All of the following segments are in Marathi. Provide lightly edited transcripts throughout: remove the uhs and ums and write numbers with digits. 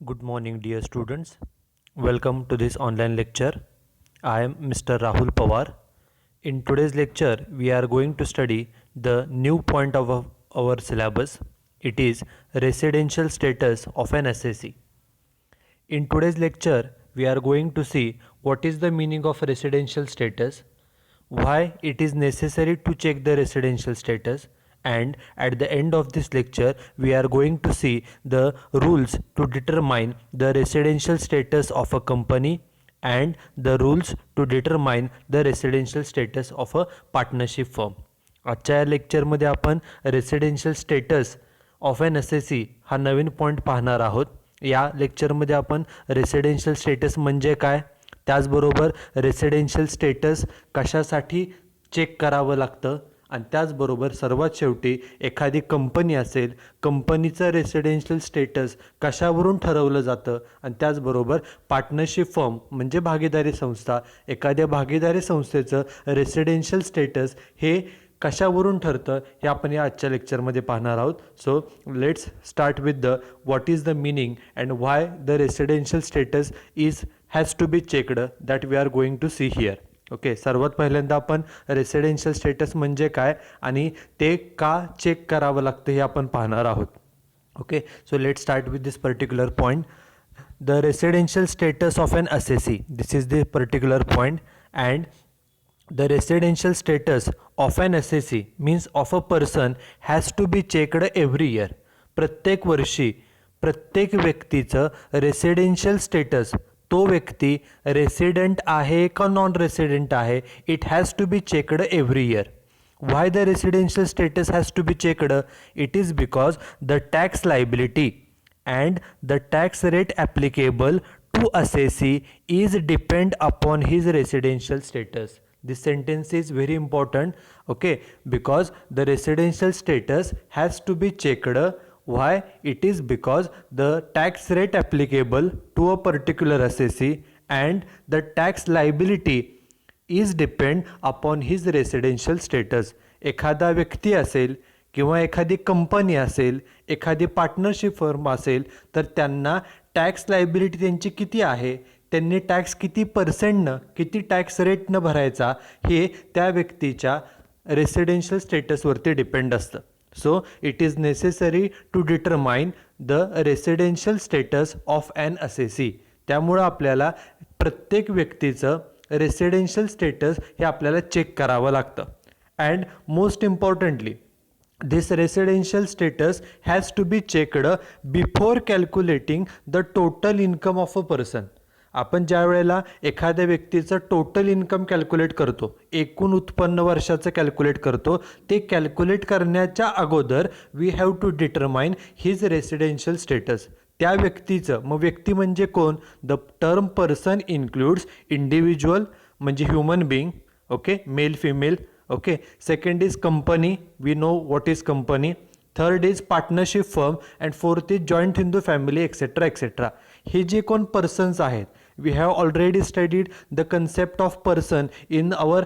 Good morning, dear students. Welcome to this online lecture. I am Mr. Rahul Pawar. In today's lecture, we are going to study the new point of our syllabus. It is residential status of an SSC. In today's lecture, we are going to see what is the meaning of residential status, why it is necessary to check the residential status, and at the end of this lecture we are going to see the rules to determine the residential status of a company and the rules to determine the residential status of a partnership firm. आजच्या या लेक्चरमध्ये आपण residential status of an SSC हा नवीन पॉईंट पाहणार आहोत. या लेक्चरमध्ये आपण रेसिडेन्शियल स्टेटस म्हणजे काय, त्याचबरोबर रेसिडेन्शियल स्टेटस कशासाठी चेक करावं लागतं आणि त्याचबरोबर सर्वात शेवटी एखादी कंपनी असेल, कंपनीचं रेसिडेन्शियल स्टेटस कशावरून ठरवलं जातं आणि त्याचबरोबर पार्टनरशिप फर्म म्हणजे भागीदारी संस्था, एखाद्या भागीदारी संस्थेचं रेसिडेन्शियल स्टेटस हे कशावरून ठरतं हे आपण या आजच्या लेक्चरमध्ये पाहणार आहोत. So let's start with the what is the meaning and why the residential status has to be checked that we are going to see here. Okay, सर्वात पहिल्यांदा आपण रेसिडेन्शियल स्टेटस म्हणजे काय आणि ते का चेक करावं लागतं हे आपण पाहणार आहोत. Okay, so let start with this particular point. The residential status of an SSC, this is the particular point. And the residential status of an SSC means of a person has to be checked every year. प्रत्येक वर्षी प्रत्येक व्यक्तीचं रेसिडेन्शियल स्टेटस, तो व्यक्ती रेसिडेंट आहे का नॉन रेसिडेंट आहे, it has to be checked every year. Why the residential status has to be checked? It is because the tax liability and the tax rate applicable to SSC is depend upon his residential status. This sentence is very important, okay, because the residential status has to be checked. Why? It is because the tax rate applicable to a particular SSC and the tax liability is depend upon his residential status. एखादा व्यक्ती असेल किंवा एखादी कंपनी असेल, एखादी पार्टनरशिप फर्म असेल, तर त्यांना टॅक्स लायबिलिटी त्यांची किती आहे, त्यांनी टॅक्स किती पर्सेंटनं, किती टॅक्स रेटनं भरायचा, हे त्या व्यक्तीच्या रेसिडेन्शियल स्टेटसवरती डिपेंड असतं. So it is necessary to determine the residential status of an SSC. त्यामुळं आपल्याला प्रत्येक व्यक्तीचं रेसिडेन्शियल स्टेटस हे आपल्याला चेक करावं लागतं. And most importantly this residential status has to be checked before calculating the total income of a person. आपण ज्या वेळेला एखाद्या व्यक्तीचं टोटल इन्कम कॅल्क्युलेट करतो, एकूण उत्पन्न वर्षाचं कॅल्क्युलेट करतो, ते कॅल्क्युलेट करण्याच्या अगोदर we have to determine his residential status. त्या व्यक्तीचं, मग व्यक्ती म्हणजे कोण, the term person includes individual म्हणजे human being, okay, male female. Okay, second is company, we know what is company. Third is partnership firm and fourth is joint Hindu family etc etc. हे जे कोण पर्सन्स आहेत, we have already studied the concept of person in our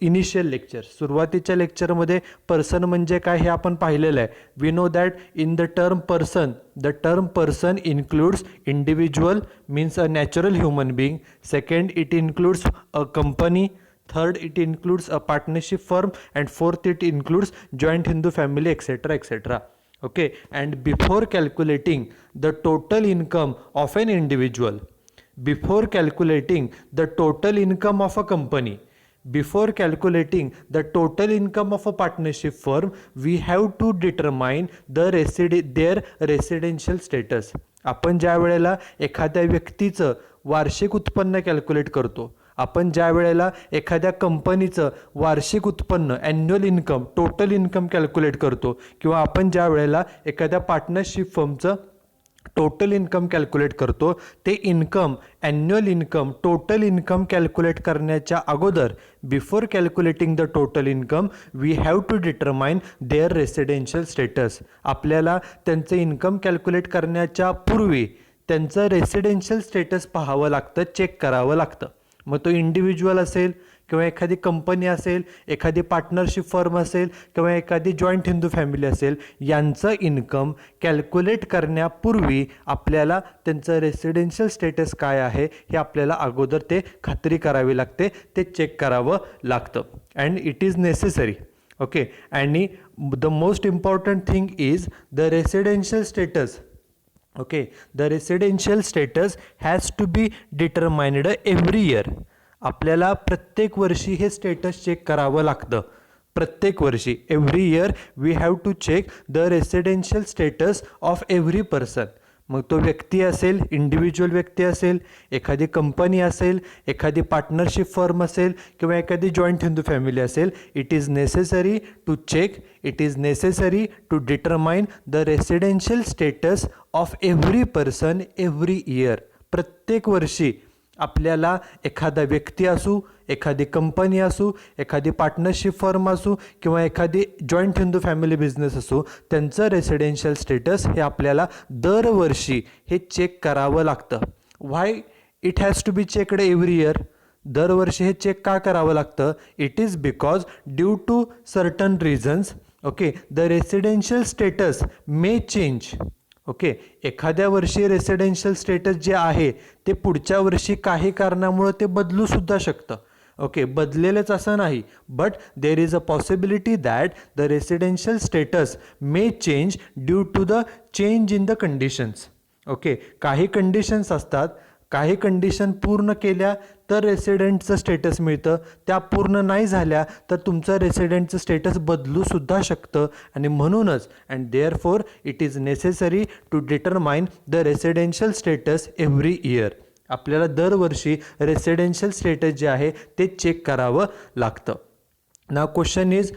initial lecture. सुरुवातीच्या लेक्चरमध्ये पर्सन म्हणजे काय हे आपण पाहिलेलं आहे. we know that in the term person, the term person includes individual means a natural human being. Second, it includes a company. Third, it includes a partnership firm and fourth, it includes joint Hindu family etc etc. Okay, and before calculating the total income of an individual, before calculating the total income of a company, before calculating the total income of a partnership firm, we have to determine their residential status. आपण ज्या वेळेला एखाद्या व्यक्तीचं वार्षिक उत्पन्न कॅल्क्युलेट करतो, आपण ज्या वेळेला एखाद्या कंपनीचं वार्षिक उत्पन्न annual income, total income calculate करतो, किंवा आपण ज्या वेळेला एखाद्या पार्टनरशिप फर्मचं टोटल इन्कम कॅल्क्युलेट करतो, ते income, annual income, total income calculate करण्याच्या अगोदर, before calculating the total income, we have to determine their residential status. आपल्याला त्यांचं इन्कम कॅल्क्युलेट करण्याच्या पूर्वी त्यांचं रेसिडेन्शियल स्टेटस पाहावं लागतं, चेक करावं लागतं. मग तो इंडिव्हिज्युअल असेल किंवा एखादी कंपनी असेल, एखादी पार्टनरशिप फर्म असेल किंवा एखादी जॉईंट हिंदू फॅमिली असेल, यांचं इन्कम कॅल्क्युलेट करण्यापूर्वी आपल्याला त्यांचं रेसिडेन्शियल स्टेटस काय आहे हे आपल्याला अगोदर ते खात्री करावी लागते, ते चेक करावं लागतं. And it is necessary. Okay. आणि the most important thing is the residential status. Okay, the residential status has to be determined every year. आपल्याला प्रत्येक वर्षी हे स्टेटस चेक करावं लागतं. प्रत्येक वर्षी, every year we have to check the residential status of every person. मग तो व्यक्ती असेल, इंडिव्हिज्युअल व्यक्ती असेल, एखादी कंपनी असेल, एखादी पार्टनरशिप फर्म असेल किंवा एखादी जॉईंट हिंदू फॅमिली असेल, it is necessary to check, it is necessary to determine the residential status of every person every year. प्रत्येक वर्षी आपल्याला एखादा व्यक्ती असू, एखादी कंपनी असू, एखादी पार्टनरशिप फर्म असू किंवा एखादी जॉईंट हिंदू फॅमिली बिझनेस असू, त्यांचं रेसिडेन्शियल स्टेटस हे आपल्याला दरवर्षी हे चेक करावं लागतं. Why it has to be checked every year? दरवर्षी हे चेक का करावं लागतं? It is because due to certain reasons, okay, the residential status may change. Okay. एखाद्या वर्षी रेसिडेन्शियल स्टेटस जे आहे ते पुढच्या वर्षी काही कारणामुळं ते बदलूसुद्धा शकतं. ओके, बदलेलंच असं नाही, but there is a possibility that the residential status may change due to the change in the conditions. Okay, काही कंडिशन्स असतात, काही कंडिशन पूर्ण केल्या तर रेसिडेंटचं स्टेटस मिळतं, त्या पूर्ण नाही झाल्या तर तुमचं रेसिडेंटचं स्टेटस बदलूसुद्धा शकतं. आणि म्हणूनच and therefore it is necessary to determine the residential status every year. आपल्याला दरवर्षी रेसिडेन्शियल स्टेटस जे आहे ते चेक करावं लागतं. Now question is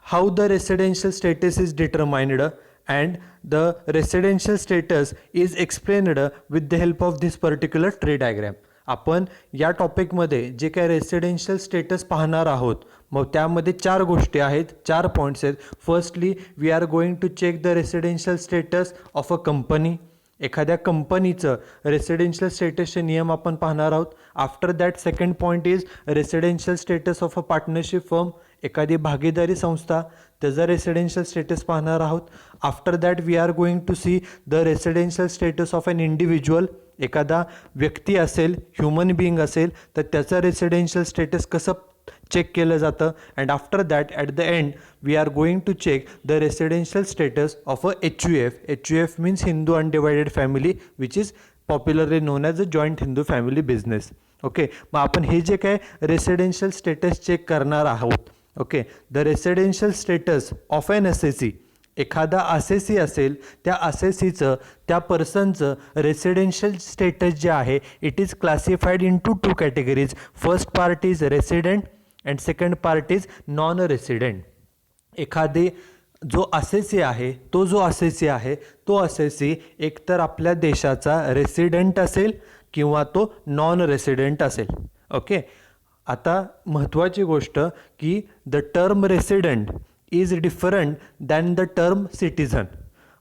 how the residential status is determined and the residential status is explained with the help of this particular tree diagram. आपण या टॉपिकमध्ये जे काय रेसिडेन्शियल स्टेटस पाहणार आहोत, मग त्यामध्ये 4 गोष्टी आहेत, 4 पॉईंट्स आहेत. Firstly we are going to check the residential status of a company. एखाद्या कंपनीचं रेसिडेन्शियल स्टेटसचे नियम आपण पाहणार आहोत. After that second point is residential status of a partnership firm. एखादी भागीदारी संस्था, त्याचा रेसिडेन्शियल स्टेटस पाहणार आहोत. After that we are going to see the residential status of an individual. एखादा व्यक्ती असेल, ह्युमन बिईंग असेल, तर त्याचं रेसिडेन्शियल स्टेटस कसं चेक केलं जातं. And after that at the end we are going to check the residential status of a HUF. HUF means Hindu undivided family, which is popularly known as a joint Hindu family business. Okay, मग आपण हे जे काय रेसिडेन्शियल स्टेटस चेक करणार आहोत, okay, the residential status of an SSC. एखादा असेसी असेल, त्या असेसीचं, त्या पर्सनचं रेसिडेन्शियल स्टेटस जे आहे it is classified into 2 categories. First part is resident and second part is non resident. एखादी जो असेसी आहे, तो असेसी एकतर आपल्या देशाचा रेसिडेंट असेल किंवा तो नॉन रेसिडेंट असेल. ओके, आता महत्त्वाची गोष्ट की the term resident is different than the term citizen.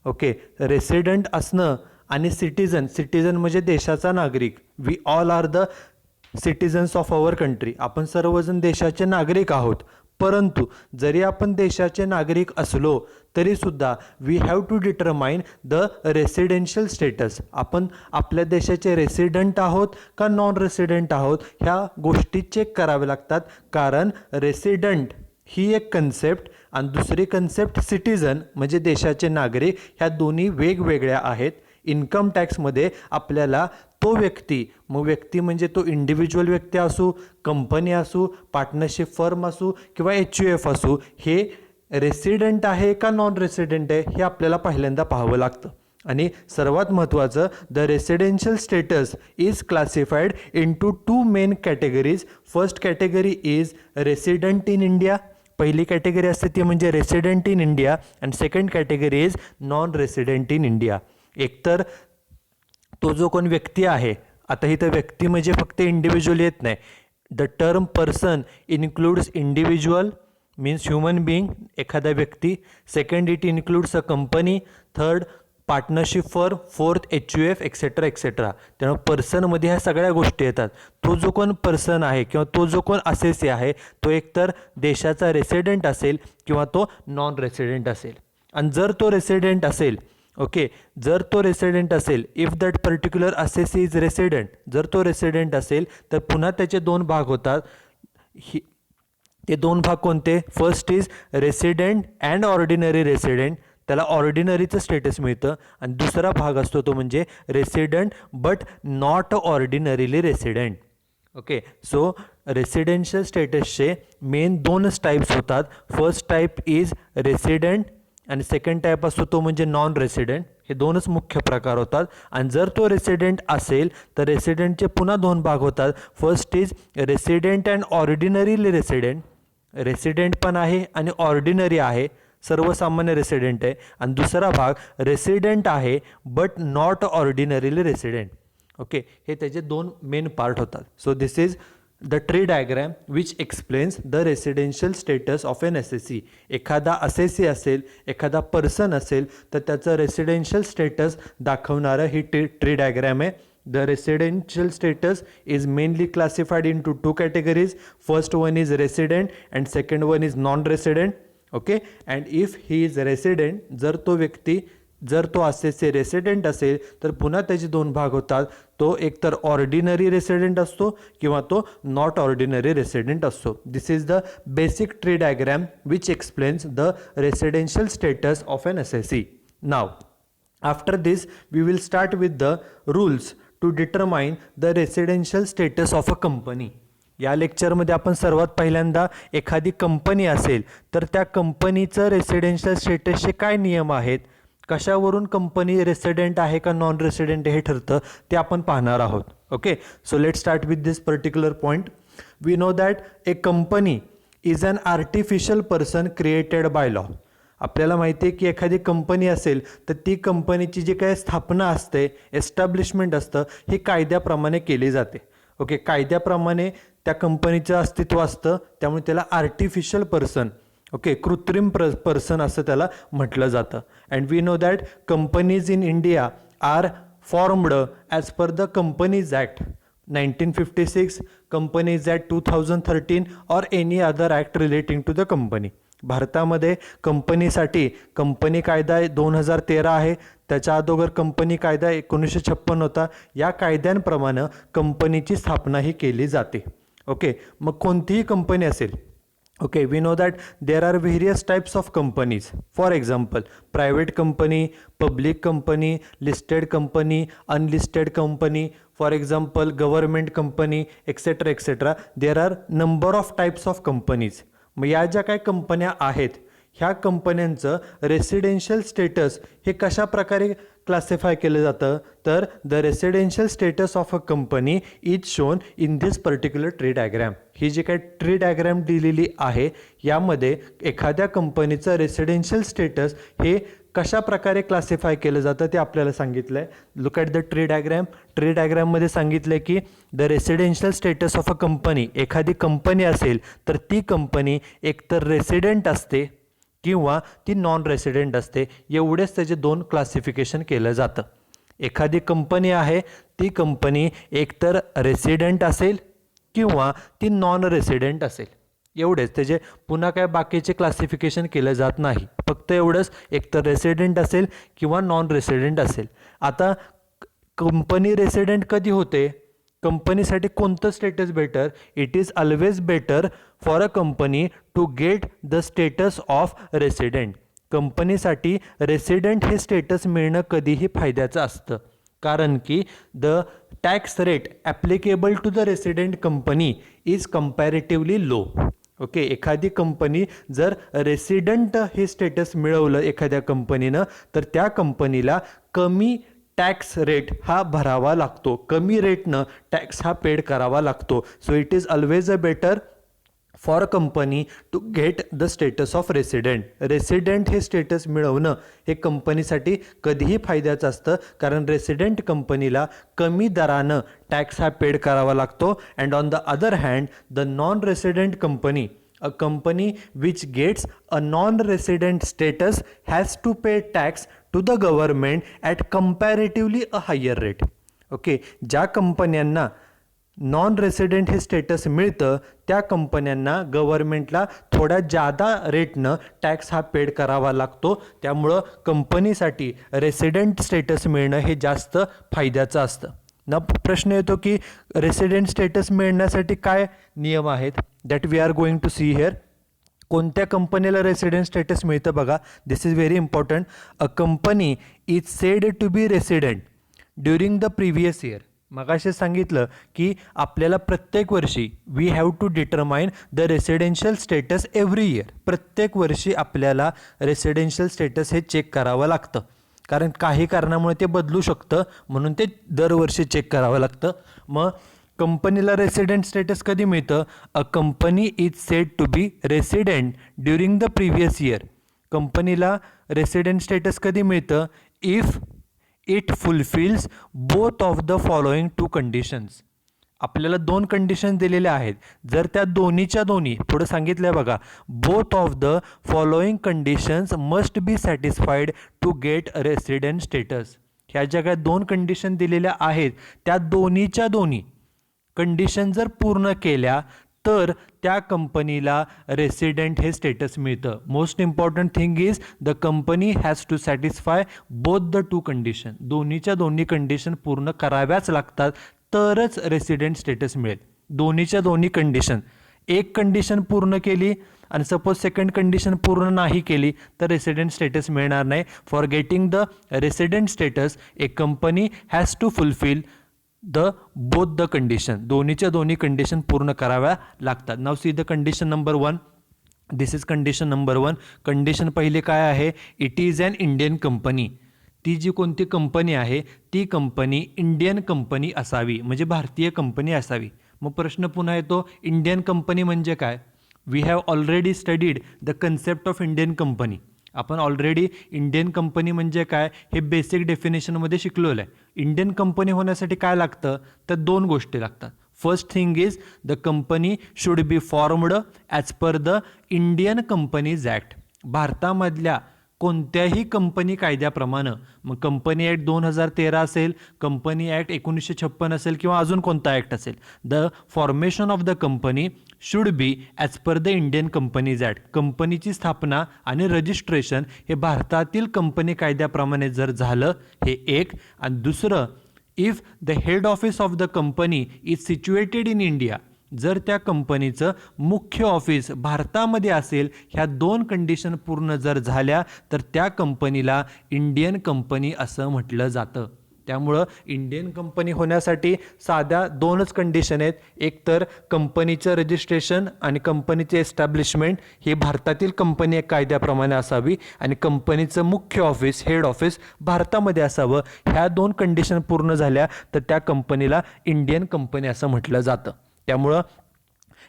Okay, resident असणं आणि सिटिझन म्हणजे देशाचा नागरिक. We all are the citizens of our country. आपण सर्वजण देशाचे नागरिक आहोत. परंतु जरी आपण देशाचे नागरिक असलो तरीसुद्धा we have to determine the residential status. आपण आपल्या देशाचे रेसिडेंट आहोत का नॉन रेसिडेंट आहोत ह्या गोष्टी चेक कराव्या लागतात. कारण रेसिडेंट ही एक कन्सेप्ट आणि दुसरी कन्सेप्ट सिटिझन म्हणजे देशाचे नागरिक, ह्या दोन्ही वेगवेगळ्या आहेत. इन्कम टॅक्समध्ये आपल्याला तो व्यक्ती, मग व्यक्ती म्हणजे तो इंडिव्हिज्युअल व्यक्ती असू, कंपनी असू, पार्टनरशिप फर्म असू किंवा HUF असू, हे रेसिडेंट आहे का नॉन रेसिडेंट आहे हे आपल्याला पहिल्यांदा पाहावं लागतं. आणि सर्वात महत्त्वाचं, the residential status is classified into 2 main categories. First category is resident in India. पहिली कॅटेगरी असते ती म्हणजे resident in India and second category is non resident in India. एकतर तो जो कोण व्यक्ती आहे, आता इथं व्यक्ती म्हणजे फक्त इंडिव्हिज्युअल येत नाही. The term person includes individual means human being, एखादा व्यक्ती. Second, it includes a company. Third, partnership for fourth HUF etcetera etcetera. त्यामुळे पर्सनमध्ये ह्या सगळ्या गोष्टी येतात. तो जो कोण पर्सन आहे किंवा तो जो कोण असेसी आहे तो एकतर देशाचा रेसिडेंट असेल किंवा तो नॉन रेसिडेंट असेल. आणि जर तो रेसिडेंट असेल, ओके, जर तो रेसिडेंट असेल, if that particular assessee is resident, जर तो रेसिडेंट असेल तर पुन्हा त्याचे दोन भाग होतात. ते दोन भाग कोणते? First is resident and ordinary resident, त्याला ऑर्डिनरीचं स्टेटस मिळतं. आणि दुसरा भाग असतो तो म्हणजे resident but not ordinarily resident. Okay, so residential स्टेटसचे मेन दोनच टाईप्स होतात. फर्स्ट टाईप इज रेसिडेंट आणि सेकंड टाईप असतो तो म्हणजे नॉन रेसिडेंट. हे दोनच मुख्य प्रकार होतात. आणि जर तो रेसिडेंट असेल तर रेसिडेंटचे पुन्हा दोन भाग होतात. First is resident and ordinarily resident, resident पण आहे आणि ऑर्डिनरी आहे, सर्वसामान्य रेसिडेंट आहे. आणि दुसरा भाग रेसिडेंट आहे but not ordinarily resident. Okay, हे त्याचे दोन मेन पार्ट होतात. So this is the tree diagram which explains the residential status of an SSE. एखादा असेसी असेल, एखादा पर्सन असेल तर त्याचं रेसिडेन्शियल स्टेटस दाखवणारं ही ट्री डायग्रॅम आहे. The residential status is mainly classified into two categories. First one is resident and second one is non-resident. Okay, and if he is resident, जर तो असेसी रेसिडेंट असेल तर पुन्हा त्याचे दोन भाग होतात. तो एकतर ऑर्डिनरी रेसिडेंट असतो किंवा तो नॉट ऑर्डिनरी रेसिडेंट असतो. This is the basic tree diagram which explains the residential status of an SSE. Now after this we will start with the rules to determine the residential status of a company. या लेक्चरमध्ये आपण सर्वात पहिल्यांदा एखादी कंपनी असेल तर त्या कंपनीचं रेसिडेन्शियल स्टेटसचे काय नियम आहेत, कशावरून कंपनी रेसिडेंट आहे का नॉन रेसिडेंट हे ठरतं ते आपण पाहणार आहोत. Okay, so let start with this particular point. We know that a company is an artificial person created by law. आपल्याला माहिती आहे की एखादी कंपनी असेल तर ती कंपनीची जी काही स्थापना असते, एस्टॅब्लिशमेंट असतं, ही कायद्याप्रमाणे केली जाते. ओके, कायद्याप्रमाणे त्या कंपनीचं अस्तित्व असतं, त्यामुळे त्याला आर्टिफिशियल पर्सन, ओके, कृत्रिम पर्सन असं त्याला म्हटलं जातं. And we know that companies in India are formed as per the companies act 1956, companies act 2013 और any other act relating to the company. भारतामध्ये कंपनीसाठी कंपनी कायदा 2013 आहे, त्याच्या अगोदर कंपनी कायदा 1956 होता. या कायद्यांप्रमाणे कंपनीची स्थापना ही केली जाते. ओके, मग कोणतीही कंपनी असेल, okay, we know that there are various types of companies. For example private company, public company, listed company, unlisted company, for example government company etcetera etcetera. There are number of types of companies. मग या ज्या काही कंपन्या आहेत ह्या कंपन्यांचं रेसिडेन्शियल स्टेटस हे कशा प्रकारे क्लासिफाय केलं जातं तर the residential status of a company is shown in this particular tree diagram. ही जी काही ट्री डायग्रॅम दिलेली आहे यामध्ये एखाद्या कंपनीचं रेसिडेन्शियल स्टेटस हे कशा प्रकारे क्लासिफाय केलं जातं ते आपल्याला सांगितलं आहे. Look at the tree diagram. Tree डायग्रॅममध्ये सांगितलं आहे की the residential status of a company, एखादी कंपनी असेल तर ती कंपनी एकतर रेसिडेंट असते किंवा ती नॉन रेसिडेंट असते. एवढेच त्याचे दोन क्लासिफिकेशन केलं जातं. एखादी कंपनी आहे ती कंपनी एकतर रेसिडेंट असेल किंवा ती नॉन रेसिडेंट असेल. एवढेच त्याचे पुन्हा काय बाकीचे क्लासिफिकेशन केलं जात नाही. फक्त एवढंच, एकतर रेसिडेंट असेल किंवा नॉन रेसिडेंट असेल. आता कंपनी रेसिडेंट कधी होते, कंपनीसाठी कोणतं status better? It is always better for a company to get the status of resident. कंपनीसाठी रेसिडेंट हे स्टेटस मिळणं कधीही फायद्याचं असतं, कारण की the tax rate applicable to the resident company is comparatively low. Okay, एखादी कंपनी जर रेसिडेंट हे स्टेटस मिळवलं एखाद्या कंपनीनं तर त्या कंपनीला कमी टॅक्स रेट हा भरावा लागतो, कमी रेटनं टॅक्स हा पेड करावा लागतो. So it is always a better for a company to get the status of resident. Resident हे स्टेटस मिळवणं हे कंपनीसाठी कधीही फायद्याचं असतं, कारण रेसिडेंट कंपनीला कमी दरानं टॅक्स हा पेड करावा लागतो. And on the other hand the non resident company, a company which gets a non-resident status has to pay tax to the government at comparatively a higher rate. Okay, ज्या कंपन्यांना नॉन रेसिडेंट हे स्टेटस मिळतं त्या कंपन्यांना गव्हर्नमेंटला थोड्या जादा रेटनं टॅक्स हा पेड करावा लागतो. त्यामुळं कंपनीसाठी रेसिडेंट स्टेटस मिळणं हे जास्त फायद्याचं असतं. ना प्रश्न येतो की रेसिडेंट स्टेटस मिळण्यासाठी काय नियम आहेत, that we are going to see here. कोणत्या कंपनीला रेसिडेंट स्टेटस मिळतं बघा, this is very important. A company is said to be resident during the previous year. मगाशी सांगितलं की आपल्याला प्रत्येक वर्षी we have to determine the residential status every year. प्रत्येक वर्षी आपल्याला रेसिडेन्शियल स्टेटस हे चेक करावं लागतं, कारण काही कारणामुळे ते बदलू शकतं, म्हणून ते दरवर्षी चेक करावं लागतं. मग कंपनीला रेसिडेंट स्टेटस कधी मिळतं? A company is said to be resident during the previous year. कंपनीला रेसिडेंट स्टेटस कधी मिळतं? If it fulfils both of the following two conditions. आपल्याला दोन कंडिशन दिलेल्या आहेत. जर त्या दोन्हीच्या दोन्ही पुढे सांगितलं आहे बघा, both of the following conditions must be satisfied to get resident status. ह्या ज्या काही दोन कंडिशन दिलेल्या आहेत त्या दोन्हीच्या दोन्ही कंडिशन जर पूर्ण केल्या तर त्या कंपनीला रेसिडेंट हे स्टेटस मिळतं. Most important thing is the company has to satisfy both the two condition. दोन्हीच्या दोन्ही कंडिशन पूर्ण कराव्याच लागतात तरच रेसिडेंट स्टेटस मिळेल. दोन्हीच्या दोन्ही कंडिशन, एक कंडिशन पूर्ण केली आणि सपोज सेकंड कंडिशन पूर्ण नाही केली तर रेसिडेंट स्टेटस मिळणार नाही. For getting the resident status a company has to fulfil the both the condition. दोन्हीच्या दोन्ही कंडिशन पूर्ण कराव्या लागतात. Now see the condition number 1. This is condition number 1. Condition पहिले काय आहे? It is an Indian company. ती जी कोणती कंपनी आहे ती कंपनी इंडियन कंपनी असावी, म्हणजे भारतीय कंपनी असावी. मग प्रश्न पुन्हा येतो, इंडियन कंपनी म्हणजे काय? We have already studied the concept of Indian company. आपण ऑलरेडी इंडियन कंपनी म्हणजे काय हे बेसिक डेफिनेशनमध्ये शिकलेलं आहे. इंडियन कंपनी होण्यासाठी काय लागतं? तर दोन गोष्टी लागतात. First thing is the company should B formed as per the Indian companies act. भारतामधल्या कोणत्याही कंपनी कायद्याप्रमाणे, मग कंपनी ॲक्ट 2013 असेल, कंपनी ॲक्ट 1956 असेल किंवा अजून कोणता ॲक्ट असेल, the formation of the company should be as per the Indian companies act. कंपनीची स्थापना आणि रजिस्ट्रेशन हे भारतातील कंपनी कायद्याप्रमाणे जर झालं, हे एक. आणि दुसरं, if the head office of the company is situated in India. जर त्या कंपनीचं मुख्य ऑफिस भारतामध्ये असेल, ह्या दोन कंडिशन पूर्ण जर झाल्या तर त्या कंपनीला इंडियन कंपनी असं म्हटलं जातं. त्यामुळं इंडियन कंपनी होण्यासाठी साध्या दोनच कंडिशन आहेत. एक तर कंपनीचं रजिस्ट्रेशन आणि कंपनीचे एस्टॅब्लिशमेंट हे भारतातील कंपनी कायद्याप्रमाणे असावी आणि कंपनीचं मुख्य ऑफिस, हेड ऑफिस भारतामध्ये असावं. ह्या दोन कंडिशन पूर्ण झाल्या तर त्या कंपनीला इंडियन कंपनी असं म्हटलं जातं. त्यामुळं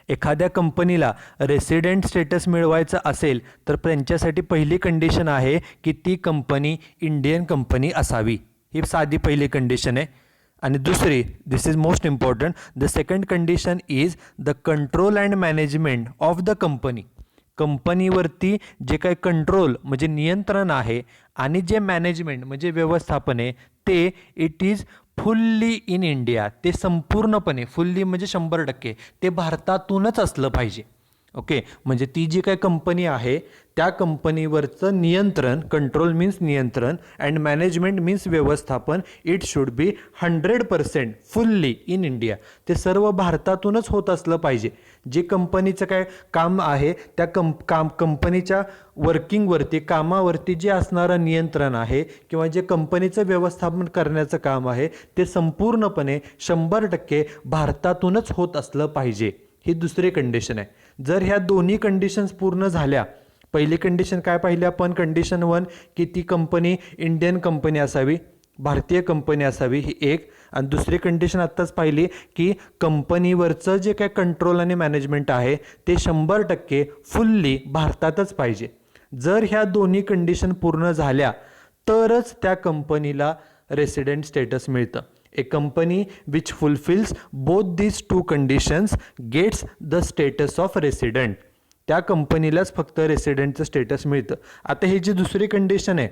एखाद्या कंपनीला रेसिडेंट स्टेटस मिळवायचं असेल तर त्यांच्यासाठी पहिली कंडिशन आहे की ती कंपनी इंडियन कंपनी असावी. ही साधी पहिली कंडिशन आहे. आणि दुसरी, this is most important, the second condition is the control and management of the company. कंपनीवरती जे काही कंट्रोल म्हणजे नियंत्रण आहे आणि जे मॅनेजमेंट म्हणजे व्यवस्थापन आहे ते it is fully in India. ते संपूर्णपणे, फुल्ली म्हणजे 100%, ते भारतातूनच असलं पाहिजे. ओके, म्हणजे ती जी काही कंपनी आहे त्या कंपनीवरचं नियंत्रण, कंट्रोल मीन्स नियंत्रण अँड मॅनेजमेंट मीन्स व्यवस्थापन, it should be 100% fully in India. ते सर्व भारतातूनच होत असलं पाहिजे. जे कंपनीचं काय काम आहे त्या कंपनीच्या वर्किंगवरती, कामावरती जे असणारं नियंत्रण आहे किंवा जे कंपनीचं व्यवस्थापन करण्याचं काम आहे ते संपूर्णपणे 100% भारतातूनच होत असलं पाहिजे. ही दुसरी कंडिशन आहे. जर ह्या दोन्ही कंडिशन्स पूर्ण झाल्या, पहिली कंडिशन काय पाहिली आपण, कंडिशन 1 की ती कंपनी इंडियन कंपनी असावी, भारतीय कंपनी असावी, ही एक. आणि दुसरी कंडिशन आत्ताच पाहिली की कंपनीवरचं जे काय कंट्रोल आणि मॅनेजमेंट आहे ते 100% फुल्ली भारतातच पाहिजे. जर ह्या दोन्ही कंडिशन पूर्ण झाल्या तरच त्या कंपनीला रेसिडेंट स्टेटस मिळतं. A company which fulfills both these two conditions gets the status of resident. त्या कंपनीलाच फक्त रेसिडेंटचं स्टेटस मिळतं. आता ही जी दुसरी कंडिशन आहे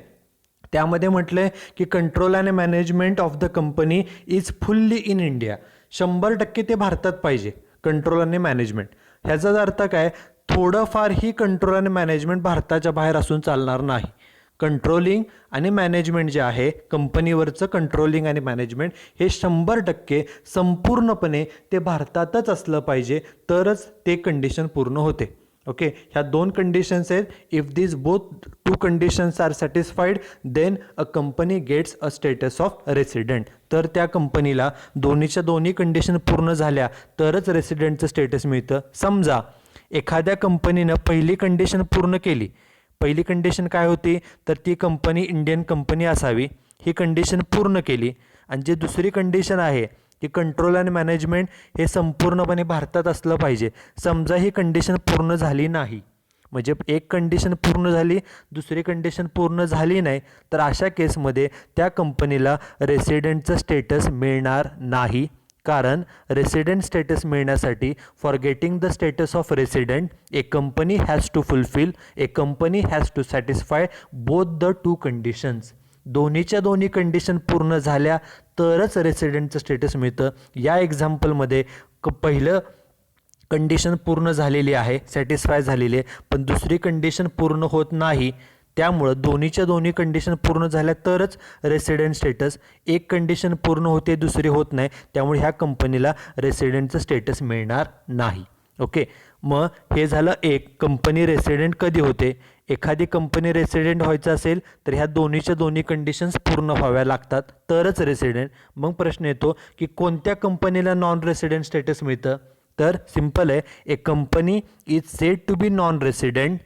त्यामध्ये म्हटलंय की control and management of the company is fully in India. 100% ते भारतात पाहिजे कंट्रोल आणि मॅनेजमेंट. ह्याचाच अर्थ काय, थोडंफार ही कंट्रोल आणि मॅनेजमेंट भारताच्या बाहेर असून चालणार नाही. कंट्रोलिंग आणि मॅनेजमेंट जे आहे कंपनीवरचं कंट्रोलिंग आणि मॅनेजमेंट हे 100% संपूर्णपणे ते भारतातच असलं पाहिजे, तरच ते कंडिशन पूर्ण होते. ओके, ह्या दोन कंडिशन्स आहेत. If this both two conditions are satisfied then a company gets a status of resident. तर त्या कंपनीला दोन्हीच्या दोन्ही कंडिशन पूर्ण झाल्या तरच रेसिडेंटचं स्टेटस मिळतं. समजा एखाद्या कंपनीनं पहिली कंडिशन पूर्ण केली. पहिली कंडिशन काय होती, तर ती कंपनी इंडियन कंपनी असावी, ही कंडिशन पूर्ण केली. आणि जी दुसरी कंडिशन आहे की कंट्रोल अँड मॅनेजमेंट हे संपूर्णपणे भारतात असलं पाहिजे. समजा ही कंडिशन पूर्ण झाली नाही, म्हणजे एक कंडिशन पूर्ण झाली, दुसरी कंडिशन पूर्ण झाली नाही, तर अशा केसमध्ये त्या कंपनीला रेसिडेंटचं स्टेटस मिळणार नाही. कारण रेसिडेंट स्टेटस मिळण्यासाठी for getting the status of resident a company has to fulfil, a company has to satisfy both the two conditions. दोन्हीच्या दोन्ही कंडिशन पूर्ण झाल्या तरच रेसिडेंटचं स्टेटस मिळतं. या एक्झाम्पलमध्ये पहिलं कंडिशन पूर्ण झालेली आहे, सॅटिस्फाय झालेली आहे, पण दुसरी कंडिशन पूर्ण होत नाही. त्यामुळं दोन्हीच्या दोन्ही कंडिशन पूर्ण झाल्या तरच रेसिडेंट स्टेटस. एक कंडिशन पूर्ण होते, दुसरी होत नाही, त्यामुळे ह्या कंपनीला रेसिडेंटचं स्टेटस मिळणार नाही. ओके, मग हे झालं एक, कंपनी रेसिडेंट कधी होते. एखादी कंपनी रेसिडेंट व्हायचं असेल तर ह्या दोन्हीच्या दोन्ही कंडिशन्स पूर्ण व्हाव्या लागतात तरच रेसिडेंट. मग प्रश्न येतो की कोणत्या कंपनीला नॉन रेसिडेंट स्टेटस मिळतं. तर सिंपल आहे, a company is said to be non resident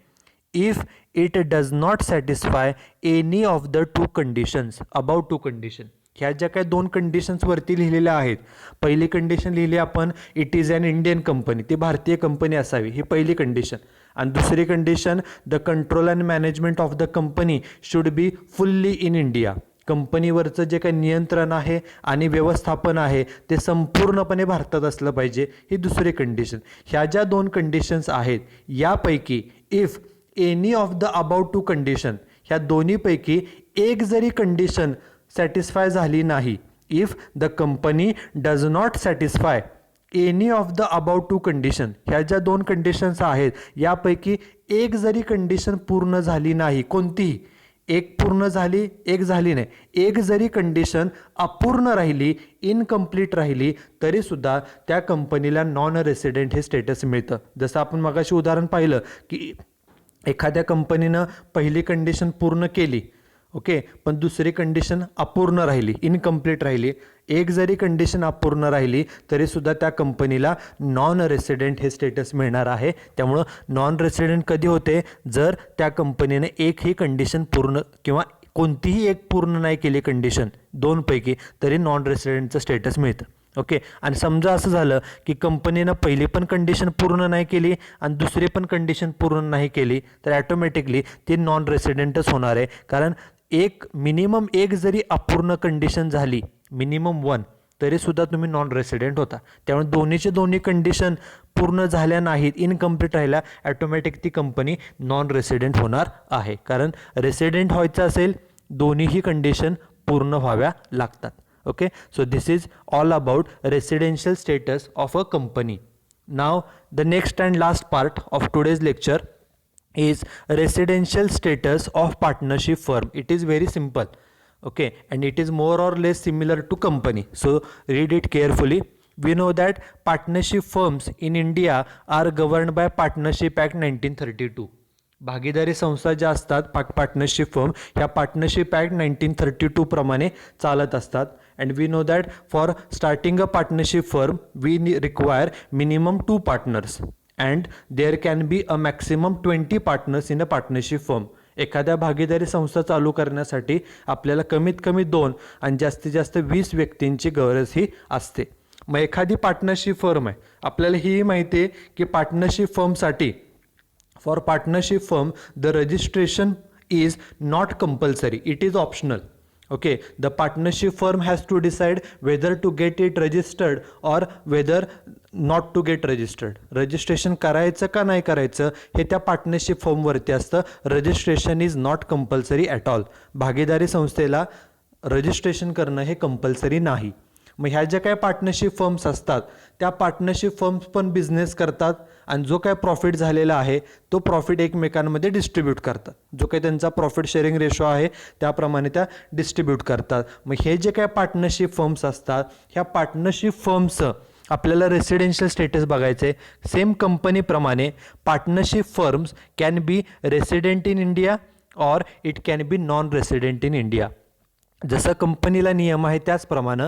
if it does not satisfy any of the two conditions about two condition. ह्या ज्या काही दोन कंडिशन्स वरती लिहिलेल्या आहेत, पहिली कंडिशन लिहिली आपण, it is an Indian company, ती भारतीय कंपनी असावी, ही पहिली कंडिशन. आणि दुसरी condition, the control and management of the company should be fully in India. कंपनीवरचं जे काही नियंत्रण आहे आणि व्यवस्थापन आहे ते संपूर्णपणे भारतात असलं पाहिजे, ही दुसरी कंडिशन. ह्या ज्या दोन कंडिशन्स आहेत यापैकी if any of the about two condition, ह्या दोन्हीपैकी एक जरी कंडिशन सॅटिस्फाय झाली नाही, if the company does not satisfy any of the about two condition, ह्या ज्या दोन कंडिशन्स आहेत यापैकी एक जरी कंडिशन पूर्ण झाली नाही, कोणतीही एक पूर्ण झाली, एक झाली नाही, एक जरी कंडिशन अपूर्ण राहिली, इनकम्प्लीट राहिली, तरीसुद्धा त्या कंपनीला नॉन रेसिडेंट हे स्टेटस मिळतं. जसं आपण मगाशी उदाहरण पाहिलं की एखाद्या कंपनीनं पहिली कंडिशन पूर्ण केली, ओके, पण दुसरी कंडिशन अपूर्ण राहिली, इनकम्प्लीट राहिली. एक जरी कंडिशन अपूर्ण राहिली तरीसुद्धा त्या कंपनीला नॉन रेसिडेंट हे स्टेटस मिळणार आहे. त्यामुळं नॉन रेसिडेंट कधी होते, जर त्या कंपनीने एकही कंडिशन पूर्ण किंवा कोणतीही एक पूर्ण नाही केली कंडिशन दोनपैकी, तरी नॉन रेसिडेंटचं स्टेटस मिळतं. ओके, आणि समजा असं झालं की कंपनीनं पहिली पण कंडिशन पूर्ण नाही केली आणि दुसरी पण कंडिशन पूर्ण नाही केली, तर ॲटोमॅटिकली ती नॉन रेसिडेंटच होणार आहे. कारण मिनिमम एक जरी अपूर्ण कंडिशन झाली, मिनिमम 1, तरीसुद्धा तुम्ही नॉन रेसिडेंट होता. त्यामुळे दोन्हीचे दोन्ही कंडिशन पूर्ण झाल्या नाहीत, इनकम्प्लीट राहिल्या, ॲटोमॅटिक ती कंपनी नॉन रेसिडेंट होणार आहे. कारण रेसिडेंट व्हायचं असेल दोन्हीही कंडिशन पूर्ण व्हाव्या लागतात. Okay, so this is all about residential status of a company. Now the next and last part of today's lecture is residential status of partnership firm. It is very simple, okay, and it is more or less similar to company, so read it carefully. We know that partnership firms in India are governed by Partnership Act 1932. भागीदारी संस्था ज्या असतात पार्टनरशिप फर्म, ह्या पार्टनरशिप ॲक्ट 1932 प्रमाणे चालत असतात. And we know that for starting a partnership firm we require minimum 2 partners and there can be a maximum 20 partners in a partnership firm. एखाद्या भागीदारी संस्था चालू करण्यासाठी आपल्याला कमीत कमी 2 आणि जास्तीत जास्त 20 व्यक्तींची गरज ही असते. मग एखादी पार्टनरशिप फर्म आहे, आपल्याला ही माहिती आहे की पार्टनरशिप फर्मसाठी for partnership firm the registration is not compulsory, it is optional. Okay, the partnership firm has to decide whether to get it registered or whether not to get registration करायचं का नाही करायचं हे त्या पार्टनरशिप फॉर्मवरती असतं. Registration is not compulsory at all. भागीदारी संस्थेला रजिस्ट्रेशन करणं हे कंपल्सरी नाही. मग ह्या ज्या काही पार्टनरशिप फर्म्स असतात त्या पार्टनरशिप फर्म्स पण बिझनेस करतात आणि जो काय प्रॉफिट झालेला आहे तो प्रॉफिट एकमेकांमध्ये डिस्ट्रीब्यूट करतात. जो काही त्यांचा प्रॉफिट शेअरिंग रेशो आहे त्याप्रमाणे त्या डिस्ट्रीब्यूट करतात. मग हे जे काय पार्टनरशिप फर्म्स असतात ह्या पार्टनरशिप फर्म्सचं आपल्याला रेसिडेन्शियल स्टेटस बघायचं आहे. सेम कंपनीप्रमाणे partnership firms can be resident in India or it can be non resident in India. जसं कंपनीला नियम आहे त्याचप्रमाणे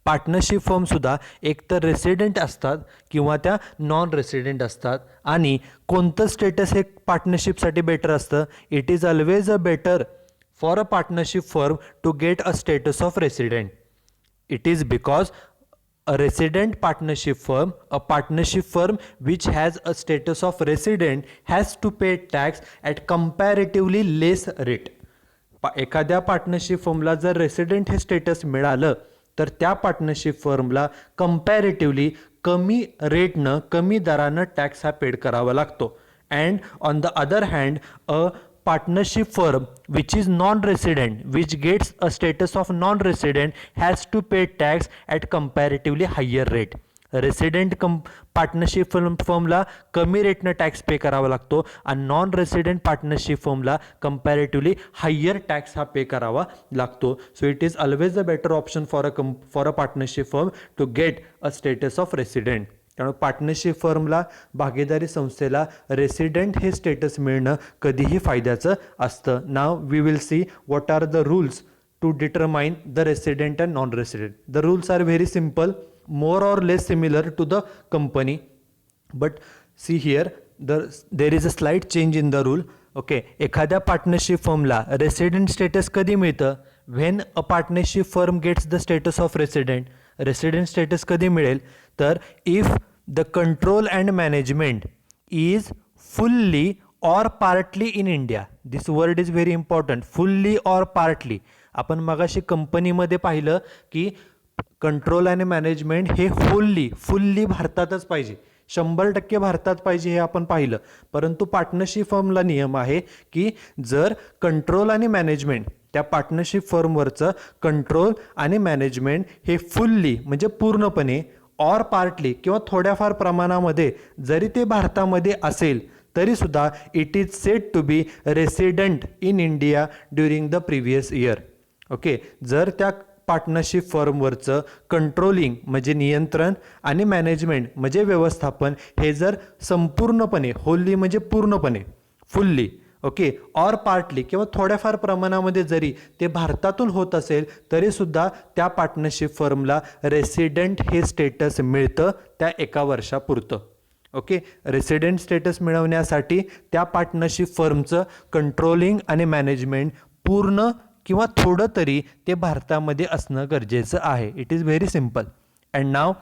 पार्टनरशिप फर्मसुद्धा एकतर रेसिडेंट असतात किंवा त्या नॉन रेसिडेंट असतात. आणि कोणतं स्टेटस हे पार्टनरशिपसाठी बेटर असतं? It is always a better for a partnership firm to get a status of resident. It is because a resident partnership firm, a partnership firm which has a status of resident has to pay tax at comparatively less rate. एखाद्या पार्टनरशिप फर्मला जर रेसिडेंट हे स्टेटस मिळालं तर त्या पार्टनरशिप फर्मला कंपॅरेटिव्हली कमी रेटनं कमी दरानं टॅक्स हा पेड करावा लागतो. And on the other hand a partnership firm which is non-resident, which gets a status of non-resident, has to pay tax at comparatively higher rate. Resident partnership फर्मला कमी रेटनं टॅक्स पे करावा लागतो आणि नॉन रेसिडेंट पार्टनरशिप फर्मला कंपॅरेटिव्हली हायर टॅक्स हा पे करावा लागतो. So it is always a better option for a partnership firm to get a status of resident. त्यामुळे पार्टनरशिप फर्मला भागीदारी संस्थेला रेसिडेंट हे स्टेटस मिळणं कधीही फायद्याचं असतं. Now we will see what are the rules to determine the resident and non resident. The rules are very simple, more or less similar to the company, but see here there is a slight change in the rule. Okay, एखाद्या पार्टनरशिप फर्मला रेसिडेंट स्टेटस कधी मिळतं? When a partnership firm gets the status of resident. Resident status कधी मिळेल? तर if the control and management is fully or partly in India. This word is very important, fully or partly. आपण मगाशी कंपनीमध्ये पाहिलं की कंट्रोल आणि मॅनेजमेंट हे फुल्ली भारतातच पाहिजे, 100% भारतात पाहिजे हे आपण पाहिलं. परंतु पार्टनरशिप फर्मला नियम आहे की जर कंट्रोल आणि मॅनेजमेंट त्या पार्टनरशिप फर्मवरचं कंट्रोल आणि मॅनेजमेंट हे फुल्ली म्हणजे पूर्णपणे ऑर पार्टली किंवा थोड्याफार प्रमाणामध्ये जरी ते भारतामध्ये असेल तरी सुद्धा it is said to be resident in India during the previous year. Okay, जर त्या पार्टनरशिप फर्मवरचं कंट्रोलिंग म्हणजे नियंत्रण आणि मॅनेजमेंट म्हणजे व्यवस्थापन हे जर संपूर्णपणे होल्ली म्हणजे पूर्णपणे फुल्ली ओके ऑर पार्टली किंवा थोड्याफार प्रमाणामध्ये जरी ते भारतातून होत असेल तरी सुद्धा त्या पार्टनरशिप फर्मला रेसिडेंट हे स्टेटस मिळतं त्या एका वर्षापुरतं. ओके, रेसिडेंट स्टेटस मिळवण्यासाठी त्या पार्टनरशिप फर्मचं कंट्रोलिंग आणि मॅनेजमेंट पूर्ण किंवा थोडं तरी ते भारतामध्ये असणं गरजेचं आहे. It is very simple. And now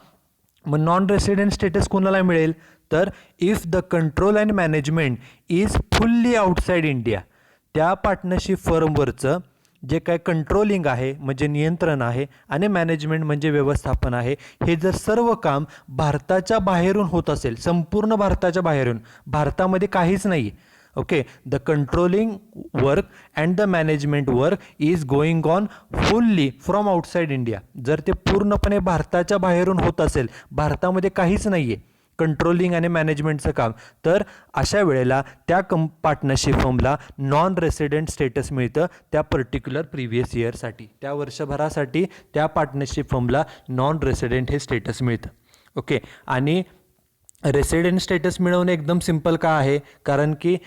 मग नॉन रेसिडेंट स्टेटस कोणाला मिळेल? तर if the control and management is fully outside India. त्या पार्टनरशिप फर्मवरचं जे काय कंट्रोलिंग आहे म्हणजे नियंत्रण आहे आणि मॅनेजमेंट म्हणजे व्यवस्थापन आहे हे जर सर्व काम भारताच्या बाहेरून होत असेल, संपूर्ण भारताच्या बाहेरून, भारतामध्ये काहीच नाही. Okay, the controlling work and the management work is going on fully from outside India. जर ते पूर्णपणे भारताच्या बाहेरून होत असेल, भारतामध्ये काहीच नाही आहे कंट्रोलिंग आणि मॅनेजमेंटचं काम, तर अशा वेळेला त्या पार्टनरशिप फर्मला नॉन रेसिडेंट स्टेटस मिळतं त्या पर्टिक्युलर प्रिव्हियस इयरसाठी. त्या वर्षभरासाठी त्या पार्टनरशिप फर्मला नॉन रेसिडेंट हे स्टेटस मिळतं. ओके, आणि रेसिडेंट स्टेटस मिळवणं एकदम सिम्पल का आहे? कारण की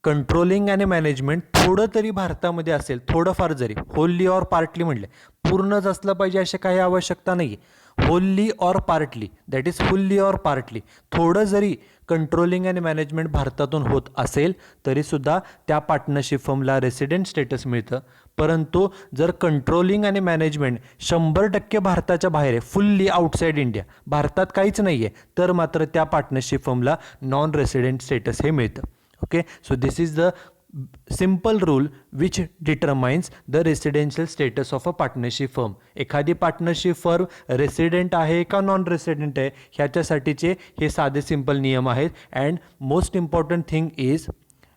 कंट्रोलिंग आणि मॅनेजमेंट थोडं तरी भारतामध्ये असेल, थोडंफार जरी, होल्ली ऑर पार्टली म्हटले, पूर्णच असलं पाहिजे अशी काही आवश्यकता नाही. होल्ली or partly, that is fully or partly, थोडं जरी कंट्रोलिंग आणि मॅनेजमेंट भारतातून होत असेल तरीसुद्धा त्या पार्टनरशिप फर्मला रेसिडेंट स्टेटस मिळतं. परंतु जर कंट्रोलिंग आणि मॅनेजमेंट 100% भारताच्या बाहेर आहे, फुल्ली आउटसाइड इंडिया, भारतात काहीच नाही आहे, तर मात्र त्या पार्टनरशिप फर्मला नॉन रेसिडेंट स्टेटस हे मिळतं. Okay, so this is the simple rule which determines the residential status of a partnership firm. एखादी पार्टनरशिप फर्म रेसिडेंट आहे का नॉन रेसिडेंट आहे ह्याच्यासाठीचे हे साधे सिंपल नियम आहेत. And most important thing is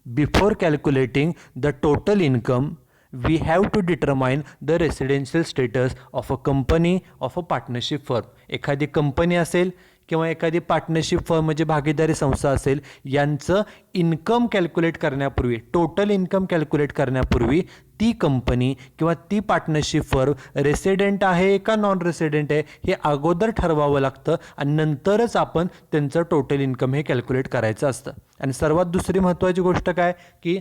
before calculating the total income we have to determine the residential status of a company of a partnership firm. एखादी कंपनी असेल किंवा एखादी पार्टनरशिप फर्म म्हणजे भागीदारी संस्था असेल यांचं इन्कम कॅल्क्युलेट करण्यापूर्वी टोटल इन्कम कॅल्क्युलेट करण्यापूर्वी ती कंपनी किंवा ती पार्टनरशिप फर्म रेसिडेंट आहे का नॉन रेसिडेंट आहे हे अगोदर ठरवावं लागतं आणि नंतरच आपण त्यांचं टोटल इन्कम हे कॅल्क्युलेट करायचं असतं. आणि सर्वात दुसरी महत्त्वाची गोष्ट काय की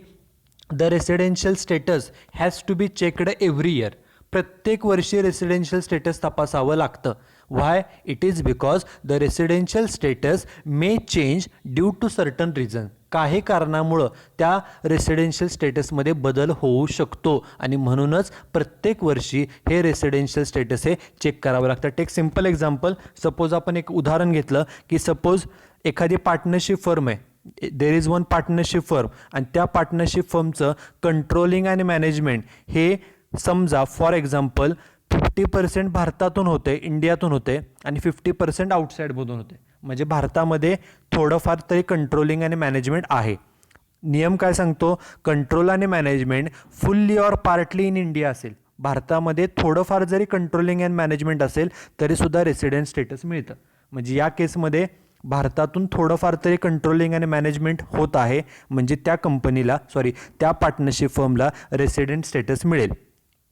the residential status has to be checked every year. प्रत्येक वर्षी रेसिडेन्शियल स्टेटस तपासावं लागतं. Why? It is because the residential status may change due to certain reason. काही कारणामुळं त्या रेसिडेन्शियल स्टेटसमध्ये बदल होऊ शकतो आणि म्हणूनच प्रत्येक वर्षी हे रेसिडेन्शियल स्टेटस हे चेक करावं लागतं. Take simple example. सपोज आपण एक उदाहरण घेतलं की सपोज एखादी पार्टनरशिप फर्म आहे. There is one partnership firm आणि त्या पार्टनरशिप फर्मचं कंट्रोलिंग आणि मॅनेजमेंट हे समजा फॉर एक्झाम्पल 50% भारतातून होते, इंडियातून होते आणि 50% आउटसाईडमधून होते. म्हणजे भारतामध्ये थोडंफार तरी कंट्रोलिंग आणि मॅनेजमेंट आहे. नियम काय सांगतो? कंट्रोल आणि management fully or partly in India असेल, भारतामध्ये थोडंफार जरी कंट्रोलिंग अँड मॅनेजमेंट असेल तरीसुद्धा रेसिडेंट स्टेटस मिळतं. म्हणजे या केसमध्ये भारतातून थोडंफार तरी कंट्रोलिंग आणि मॅनेजमेंट होत आहे म्हणजे त्या कंपनीला त्या पार्टनरशिप फर्मला रेसिडेंट स्टेटस मिळेल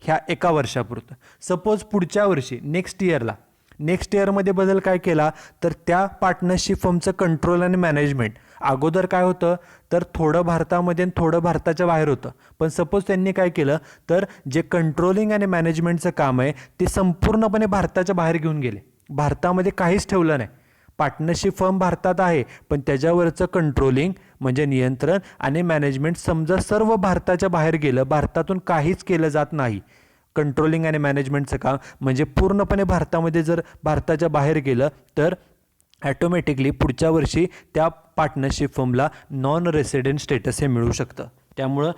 ह्या एका वर्षापुरतं. सपोज पुढच्या वर्षी नेक्स्ट इयरमध्ये बदल काय केला तर त्या पार्टनरशिप फर्मचं कंट्रोल आणि मॅनेजमेंट अगोदर काय होतं तर थोडं भारतामध्ये आणि थोडं भारताच्या बाहेर होतं. पण सपोज त्यांनी काय केलं तर जे कंट्रोलिंग आणि मॅनेजमेंटचं काम आहे ते संपूर्णपणे भारताच्या बाहेर घेऊन गेले. भारतामध्ये काहीच ठेवलं नाही. पार्टनरशिप फर्म भारतात आहे पण त्याच्यावरचं कंट्रोलिंग म्हणजे नियंत्रण आणि मॅनेजमेंट समजा सर्व भारताच्या बाहेर गेलं, भारतातून काहीच केलं जात नाही. कंट्रोलिंग आणि मॅनेजमेंटचं काम म्हणजे पूर्णपणे भारतामध्ये जर भारताच्या बाहेर गेलं तर ॲटोमॅटिकली पुढच्या वर्षी त्या पार्टनरशिप फर्मला नॉन रेसिडेंट स्टेटस हे मिळू शकतं. त्यामुळं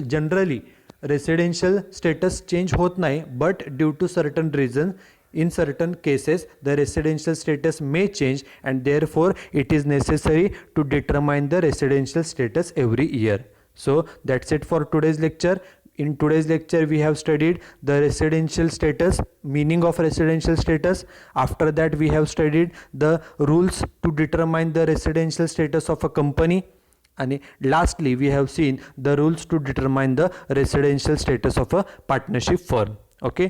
जनरली रेसिडेन्शियल स्टेटस चेंज होत नाही, but due to certain reason in certain cases the residential status may change and therefore it is necessary to determine the residential status every year. So that's it for today's lecture. In today's lecture we have studied the residential status, meaning of residential status. After that we have studied the rules to determine the residential status of a company. And lastly we have seen the rules to determine the residential status of a partnership firm. Okay,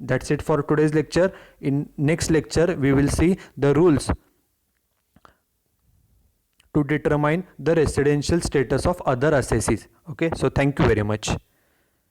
that's it for today's lecture. In next lecture we will see the rules to determine the residential status of other assessees. Okay, so thank you very much.